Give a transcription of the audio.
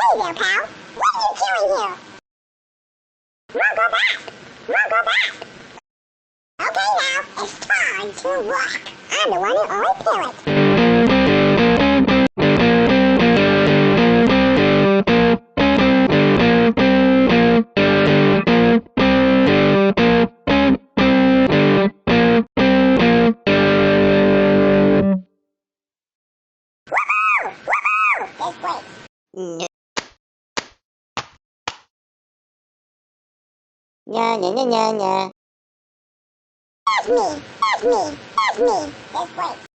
Hey there, pal. What are you doing here? We'll go back. We'll go back. Okay, now, it's time to walk. I'm the one who always do it. Woohoo! This way. Nya, nya, nya, nya, nya, nya. There's me. There's me. There's me. This way.